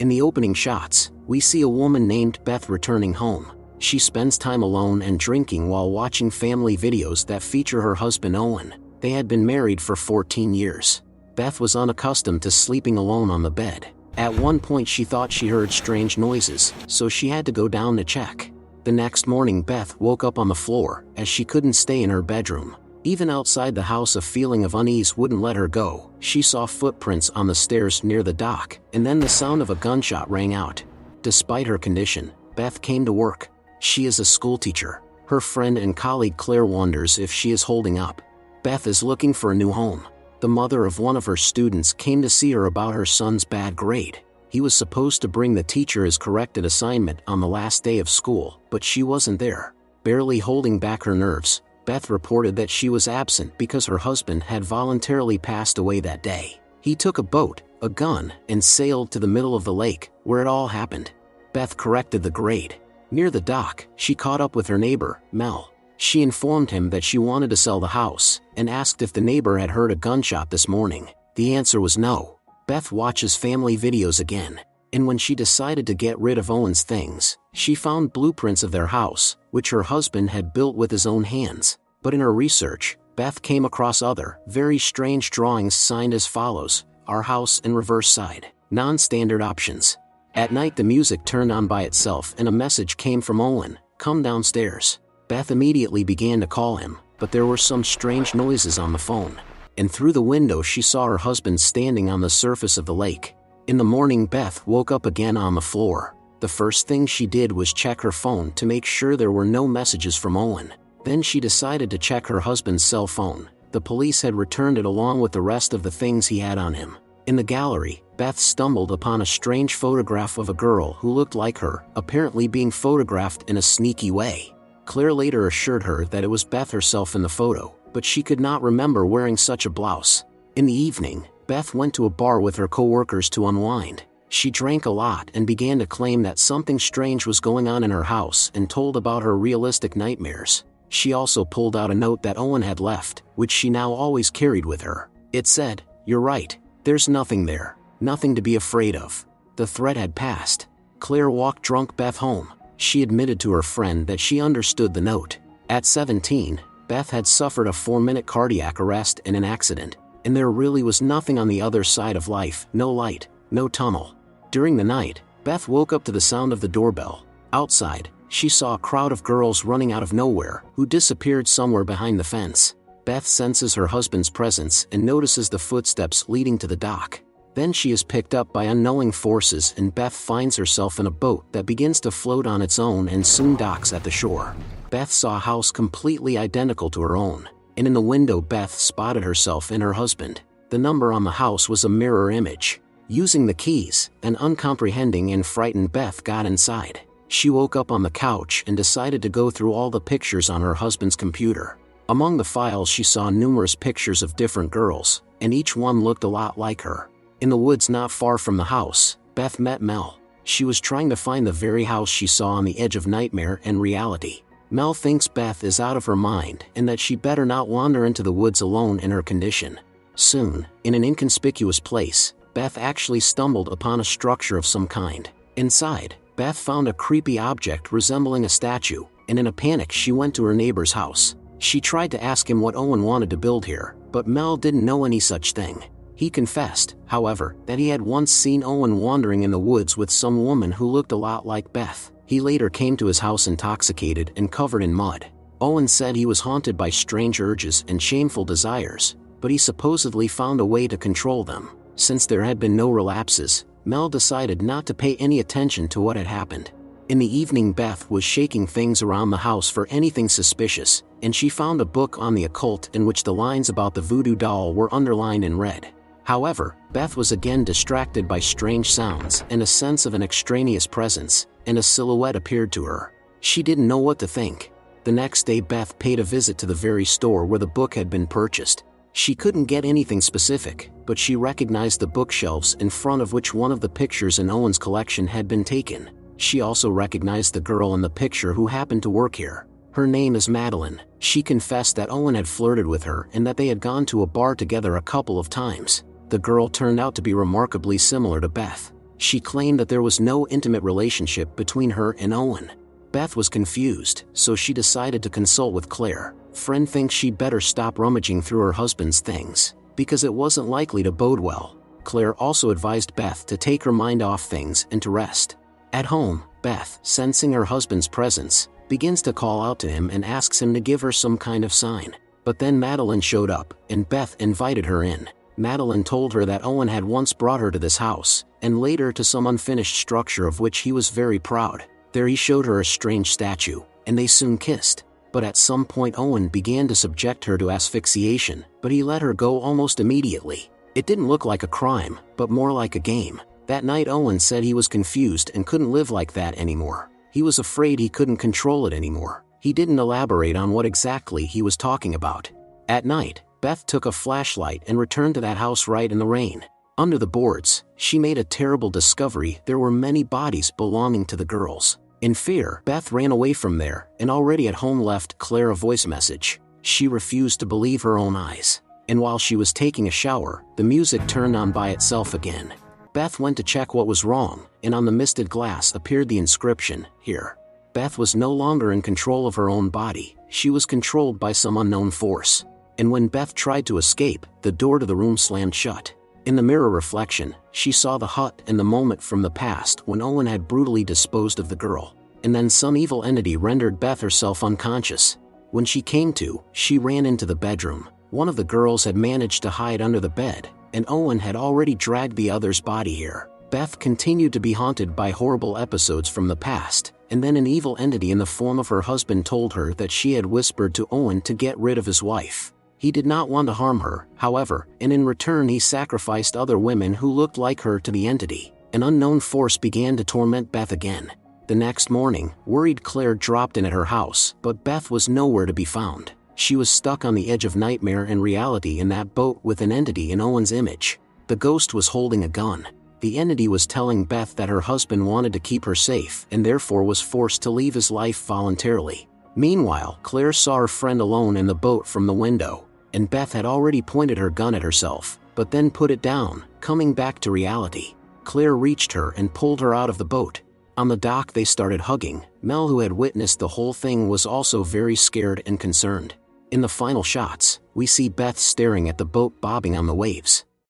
In the opening shots, we see a woman named Beth returning home. She spends time alone and drinking while watching family videos that feature her husband Owen. They had been married for 14 years. Beth was unaccustomed to sleeping alone on the bed. At one point she thought she heard strange noises, so she had to go down to check. The next morning Beth woke up on the floor, as she couldn't stay in her bedroom. Even outside the house, a feeling of unease wouldn't let her go. She saw footprints on the stairs near the dock, and then the sound of a gunshot rang out. Despite her condition, Beth came to work. She is a schoolteacher. Her friend and colleague Claire wonders if she is holding up. Beth is looking for a new home. The mother of one of her students came to see her about her son's bad grade. He was supposed to bring the teacher his corrected assignment on the last day of school, but she wasn't there. Barely holding back her nerves, Beth reported that she was absent because her husband had voluntarily passed away that day. He took a boat, a gun, and sailed to the middle of the lake, where it all happened. Beth corrected the grade. Near the dock, she caught up with her neighbor, Mel. She informed him that she wanted to sell the house, and asked if the neighbor had heard a gunshot this morning. The answer was no. Beth watches family videos again, and when she decided to get rid of Owen's things, she found blueprints of their house, which her husband had built with his own hands. But in her research, Beth came across other, very strange drawings signed as follows: "Our house in reverse side. Non-standard options." At night the music turned on by itself and a message came from Owen: "Come downstairs." Beth immediately began to call him, but there were some strange noises on the phone. And through the window she saw her husband standing on the surface of the lake. In the morning Beth woke up again on the floor. The first thing she did was check her phone to make sure there were no messages from Owen. Then she decided to check her husband's cell phone. The police had returned it along with the rest of the things he had on him. In the gallery, Beth stumbled upon a strange photograph of a girl who looked like her, apparently being photographed in a sneaky way. Claire later assured her that it was Beth herself in the photo, but she could not remember wearing such a blouse. In the evening, Beth went to a bar with her co-workers to unwind. She drank a lot and began to claim that something strange was going on in her house and told about her realistic nightmares. She also pulled out a note that Owen had left, which she now always carried with her. It said, "You're right. There's nothing there. Nothing to be afraid of." The threat had passed. Claire walked drunk Beth home. She admitted to her friend that she understood the note. At 17, Beth had suffered a 4-minute cardiac arrest in an accident, and there really was nothing on the other side of life, no light, no tunnel. During the night, Beth woke up to the sound of the doorbell. Outside, she saw a crowd of girls running out of nowhere, who disappeared somewhere behind the fence. Beth senses her husband's presence and notices the footsteps leading to the dock. Then she is picked up by unknowing forces and Beth finds herself in a boat that begins to float on its own and soon docks at the shore. Beth saw a house completely identical to her own, and in the window Beth spotted herself and her husband. The number on the house was a mirror image. Using the keys, an uncomprehending and frightened Beth got inside. She woke up on the couch and decided to go through all the pictures on her husband's computer. Among the files she saw numerous pictures of different girls, and each one looked a lot like her. In the woods not far from the house, Beth met Mel. She was trying to find the very house she saw on the edge of nightmare and reality. Mel thinks Beth is out of her mind and that she better not wander into the woods alone in her condition. Soon, in an inconspicuous place, Beth actually stumbled upon a structure of some kind. Inside, Beth found a creepy object resembling a statue, and in a panic she went to her neighbor's house. She tried to ask him what Owen wanted to build here, but Mel didn't know any such thing. He confessed, however, that he had once seen Owen wandering in the woods with some woman who looked a lot like Beth. He later came to his house intoxicated and covered in mud. Owen said he was haunted by strange urges and shameful desires, but he supposedly found a way to control them. Since there had been no relapses, Mel decided not to pay any attention to what had happened. In the evening Beth was shaking things around the house for anything suspicious, and she found a book on the occult in which the lines about the voodoo doll were underlined in red. However, Beth was again distracted by strange sounds and a sense of an extraneous presence, and a silhouette appeared to her. She didn't know what to think. The next day Beth paid a visit to the very store where the book had been purchased. She couldn't get anything specific, but she recognized the bookshelves in front of which one of the pictures in Owen's collection had been taken. She also recognized the girl in the picture who happened to work here. Her name is Madeline. She confessed that Owen had flirted with her and that they had gone to a bar together a couple of times. The girl turned out to be remarkably similar to Beth. She claimed that there was no intimate relationship between her and Owen. Beth was confused, so she decided to consult with Claire. Friend thinks she'd better stop rummaging through her husband's things, because it wasn't likely to bode well. Claire also advised Beth to take her mind off things and to rest. At home, Beth, sensing her husband's presence, begins to call out to him and asks him to give her some kind of sign. But then Madeline showed up, and Beth invited her in. Madeline told her that Owen had once brought her to this house, and later to some unfinished structure of which he was very proud. There he showed her a strange statue, and they soon kissed. But at some point Owen began to subject her to asphyxiation, but he let her go almost immediately. It didn't look like a crime, but more like a game. That night Owen said he was confused and couldn't live like that anymore. He was afraid he couldn't control it anymore. He didn't elaborate on what exactly he was talking about. At night, Beth took a flashlight and returned to that house right in the rain. Under the boards, she made a terrible discovery: there were many bodies belonging to the girls. In fear, Beth ran away from there, and already at home left Claire a voice message. She refused to believe her own eyes. And while she was taking a shower, the music turned on by itself again. Beth went to check what was wrong, and on the misted glass appeared the inscription, "Here." Beth was no longer in control of her own body. She was controlled by some unknown force. And when Beth tried to escape, the door to the room slammed shut. In the mirror reflection, she saw the hut and the moment from the past when Owen had brutally disposed of the girl. And then some evil entity rendered Beth herself unconscious. When she came to, she ran into the bedroom. One of the girls had managed to hide under the bed, and Owen had already dragged the other's body here. Beth continued to be haunted by horrible episodes from the past, and then an evil entity in the form of her husband told her that she had whispered to Owen to get rid of his wife. He did not want to harm her, however, and in return he sacrificed other women who looked like her to the entity. An unknown force began to torment Beth again. The next morning, worried Claire dropped in at her house, but Beth was nowhere to be found. She was stuck on the edge of nightmare and reality in that boat with an entity in Owen's image. The ghost was holding a gun. The entity was telling Beth that her husband wanted to keep her safe and therefore was forced to leave his life voluntarily. Meanwhile, Claire saw her friend alone in the boat from the window, and Beth had already pointed her gun at herself, but then put it down, coming back to reality. Claire reached her and pulled her out of the boat. On the dock they started hugging. Mel, who had witnessed the whole thing, was also very scared and concerned. In the final shots, we see Beth staring at the boat bobbing on the waves.